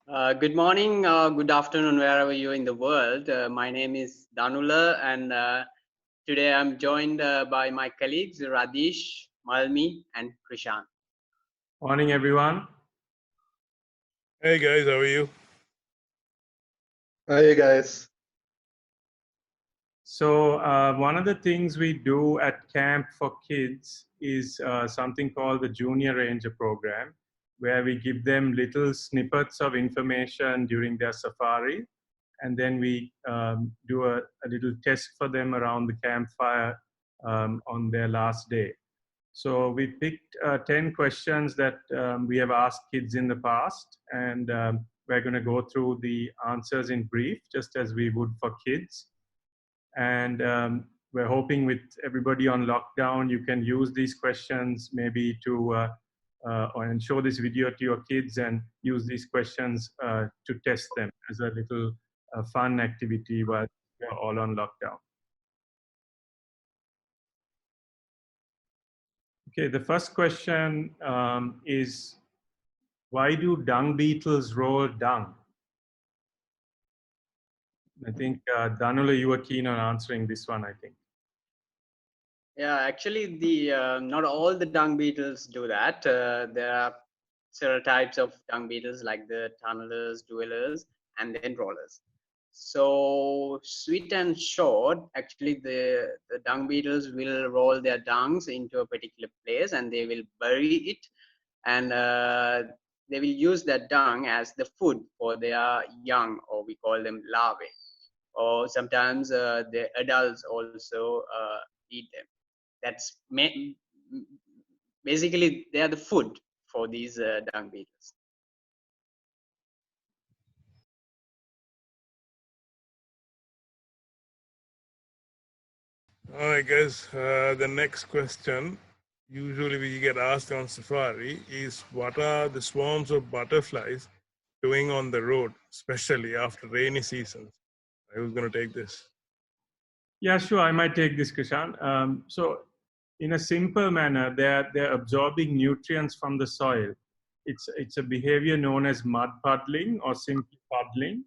Good morning, good afternoon, wherever you're in the world. My name is Danula, and today I'm joined by my colleagues Radish, Malmi, and Krishan. Morning, everyone. Hey guys, how are you? Hey guys. So one of the things we do at camp for kids is something called the Junior Ranger program, where we give them little snippets of information during their safari, and then we do a little test for them around the campfire on their last day. So we picked 10 questions that we have asked kids in the past, and we're going to go through the answers in brief, just as we would for kids. And we're hoping with everybody on lockdown, you can use these questions maybe to and show this video to your kids and use these questions to test them as a little fun activity while we're all on lockdown. Okay, the first question is, why do dung beetles roll dung? I think Danula, you were keen on answering this one, I think. Yeah, actually, the not all the dung beetles do that. There are several types of dung beetles, like the tunnelers, dwellers, and then rollers. So, sweet and short, actually, the dung beetles will roll their dungs into a particular place, and they will bury it, and they will use that dung as the food for their young, or we call them larvae. Or sometimes the adults also eat them. That's basically they are the food for these dung beetles. All right, guys. The next question, usually we get asked on safari, is what are the swarms of butterflies doing on the road, especially after rainy seasons? Who's going to take this? Yeah, sure. I might take this, Krishan. So, in a simple manner, they're absorbing nutrients from the soil. It's a behavior known as mud puddling or simply puddling,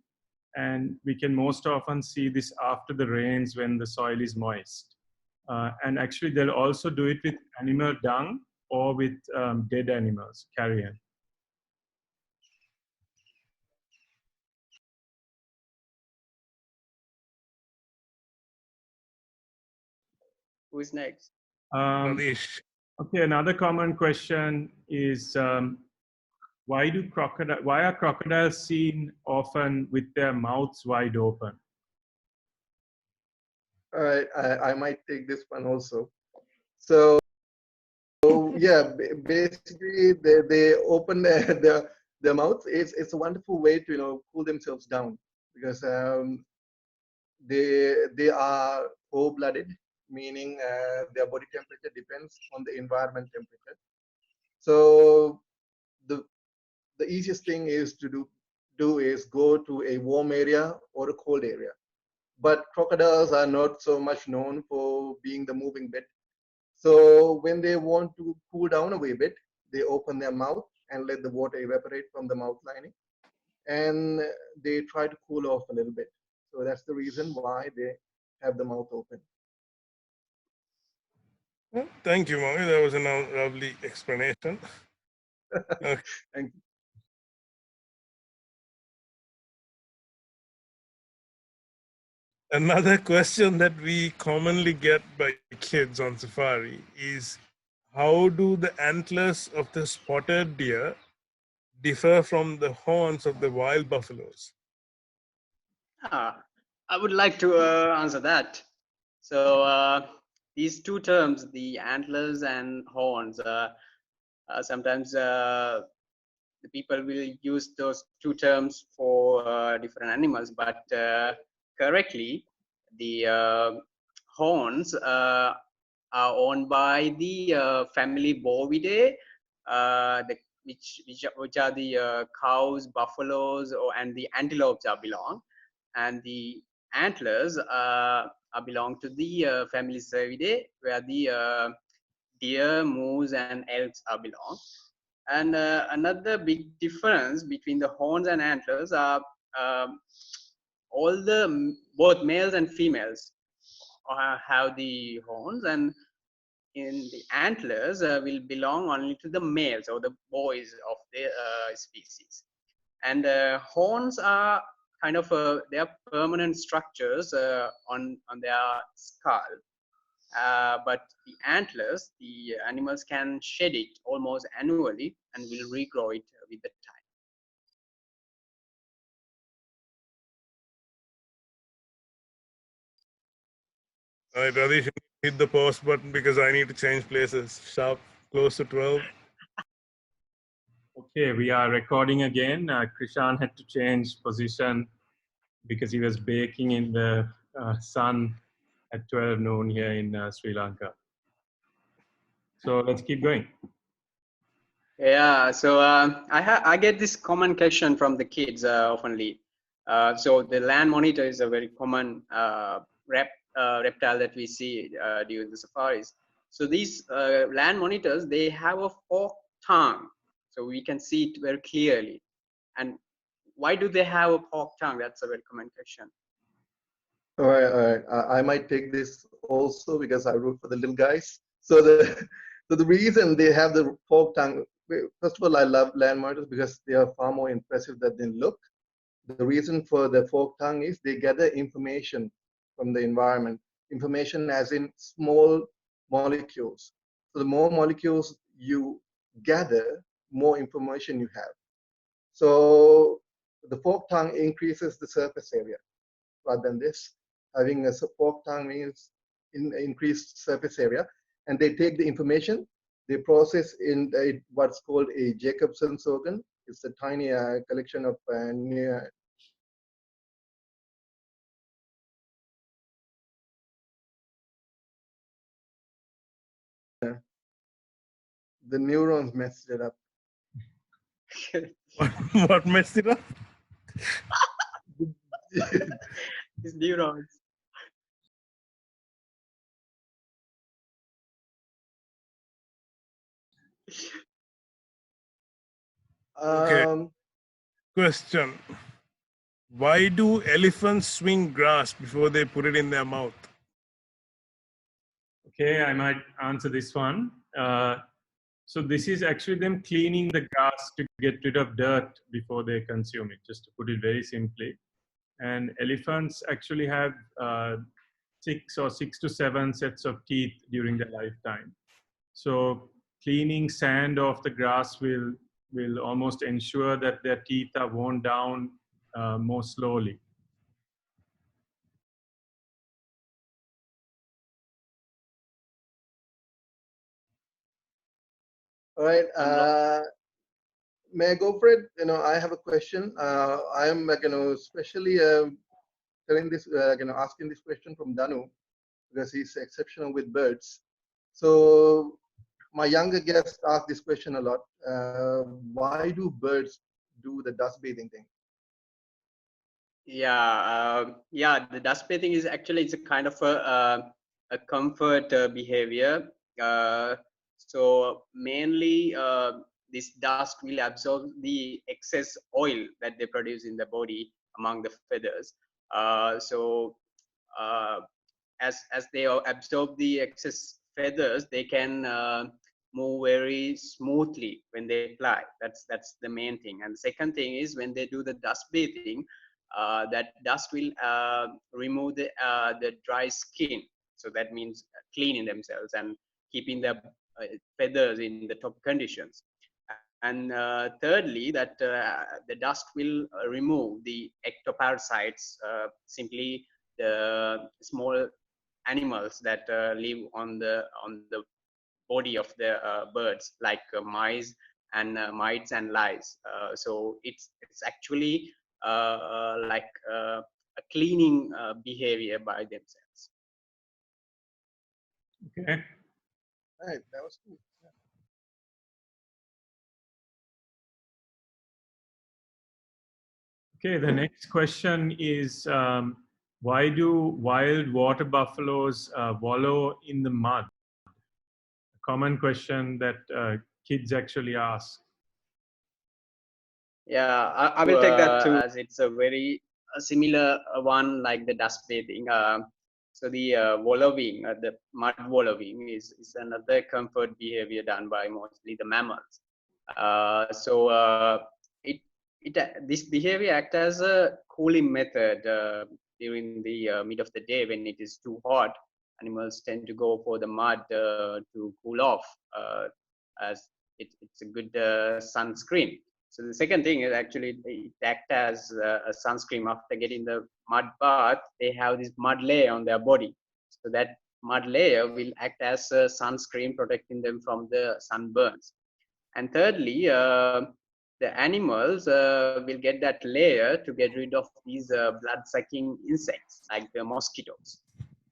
and we can most often see this after the rains when the soil is moist. And actually, they'll also do it with animal dung or with dead animals, carrion. Who is next? Radish. Okay, another common question is why are crocodiles seen often with their mouths wide open? All right, I might take this one also. So yeah, basically they open their mouths. It's a wonderful way to cool themselves down because they are cold-blooded, meaning their body temperature depends on the environment temperature. So the easiest thing is to do is go to a warm area or a cold area. But crocodiles are not so much known for being the moving bit. So when they want to cool down a wee bit, they open their mouth and let the water evaporate from the mouth lining. And they try to cool off a little bit. So that's the reason why they have the mouth open. Well, thank you, Mami. That was a lovely explanation. Okay. Thank you. Another question that we commonly get by kids on safari is, how do the antlers of the spotted deer differ from the horns of the wild buffaloes? I would like to answer that. So these two terms, the antlers and horns, sometimes the people will use those two terms for different animals, but correctly, the horns are owned by the family Bovidae, which are the cows, buffaloes, and the antelopes are belong, and the antlers are belong to the family Cervidae, where the deer, moose, and elks are belong. And another big difference between the horns and antlers are all the both males and females have the horns, and in the antlers will belong only to the males or the boys of the species. And horns are kind of they are permanent structures on their skull. But the antlers, the animals can shed it almost annually and will regrow it with the time. All right, Radish, hit the pause button because I need to change places. Sharp, close to 12. Okay, we are recording again. Krishan had to change position because he was baking in the sun at 12 noon here in Sri Lanka. So let's keep going. Yeah, so I get this common question from the kids oftenly. So the land monitor is a very common reptile that we see during the safaris. So these land monitors, they have a forked tongue, so we can see it very clearly. And why do they have a forked tongue? That's a very common question. All right, all right. I might take this also because I root for the little guys. So the reason they have the forked tongue, first of all, I love land monitors because they are far more impressive than they look. The reason for the forked tongue is they gather information from the environment, information as in small molecules. So the more molecules you gather, more information you have. So the forked tongue increases the surface area rather than this. Having a forked tongue means increased surface area, and they take the information, they process in what's called a Jacobson's organ. It's a tiny collection of the neurons messed it up. What messed it up? These neurons. Okay. Question. Why do elephants swing grass before they put it in their mouth? Okay, I might answer this one. So this is actually them cleaning the grass to get rid of dirt before they consume it, just to put it very simply. And elephants actually have 6 to 7 sets of teeth during their lifetime. So cleaning sand off the grass will almost ensure that their teeth are worn down more slowly. All right. May I go for it? I have a question. I'm especially telling this, asking this question from Danu because he's exceptional with birds. So my younger guest asked this question a lot. Why do birds do the dust bathing thing? Yeah, the dust bathing is actually, it's a kind of a comfort behavior. So mainly this dust will absorb the excess oil that they produce in the body among the feathers. So as they absorb the excess feathers, they can move very smoothly when they fly. That's the main thing. And the second thing is when they do the dust bathing, that dust will remove the dry skin. So that means cleaning themselves and keeping their feathers in the top conditions. And thirdly, that the dust will remove the ectoparasites, simply the small animals that live on the body of the birds, like mice and mites and lice. So it's actually like a cleaning behavior by themselves. Okay. All right, that was cool. Okay, the next question is, why do wild water buffaloes wallow in the mud? A common question that kids actually ask. Yeah, I will take that too, as it's a very similar one like the dust bathing. So the wallowing, the mud wallowing is another comfort behavior done by mostly the mammals. So this behavior acts as a cooling method during the mid of the day when it is too hot. Animals tend to go for the mud to cool off, as it's a good sunscreen. So the second thing is actually it acts as a sunscreen. After getting the mud bath, they have this mud layer on their body. So that mud layer will act as a sunscreen, protecting them from the sunburns. And thirdly, the animals will get that layer to get rid of these blood-sucking insects like the mosquitoes.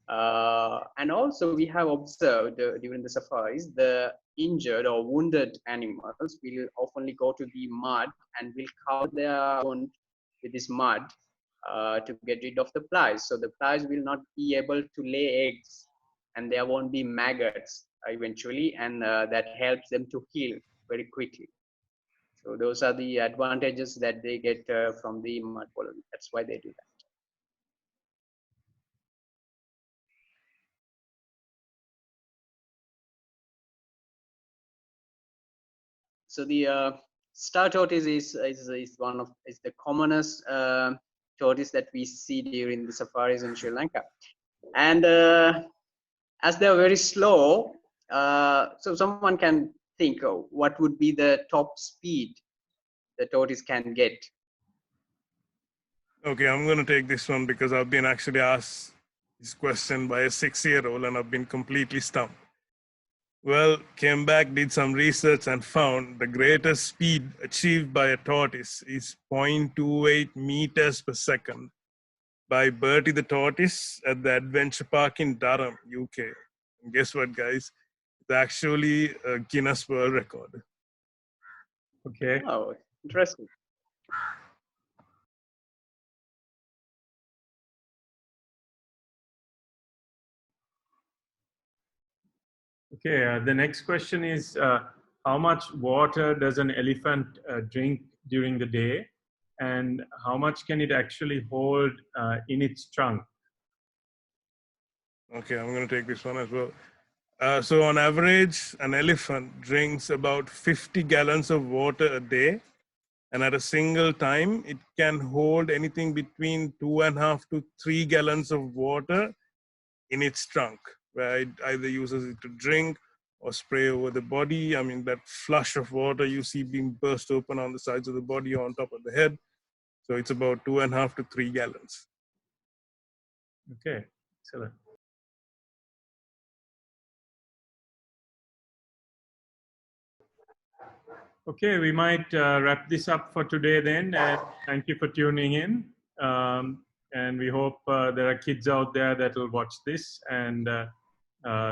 And also we have observed during the safaris, the injured or wounded animals will often go to the mud and will cover their wound with this mud to get rid of the flies. So the flies will not be able to lay eggs and there won't be maggots eventually, and that helps them to heal very quickly. So those are the advantages that they get from the mud wallowing. That's why they do that. So the star tortoise is the commonest tortoise that we see during the safaris in Sri Lanka, and as they are very slow, so someone can think, oh, what would be the top speed the tortoise can get? Okay, I'm going to take this one because I've been actually asked this question by a 6-year-old and I've been completely stumped. Well, came back, did some research and found the greatest speed achieved by a tortoise is 0.28 meters per second by Bertie the tortoise at the Adventure Park in Durham, UK. And guess what, guys? It's actually a Guinness World Record. Okay. Oh, interesting. Okay, the next question is how much water does an elephant drink during the day, and how much can it actually hold in its trunk? Okay, I'm going to take this one as well. So on average, an elephant drinks about 50 gallons of water a day. And at a single time, it can hold anything between 2.5 to 3 gallons of water in its trunk, where it either uses it to drink or spray over the body. I mean, that flush of water you see being burst open on the sides of the body or on top of the head. So it's about 2.5 to 3 gallons. Okay, excellent. Okay, we might wrap this up for today then. Thank you for tuning in. And we hope there are kids out there that will watch this and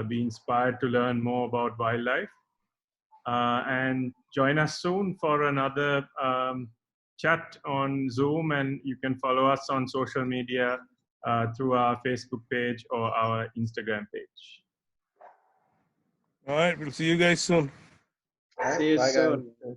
be inspired to learn more about wildlife. And join us soon for another chat on Zoom, and you can follow us on social media through our Facebook page or our Instagram page. All right, we'll see you guys soon. See you Bye, soon. guys.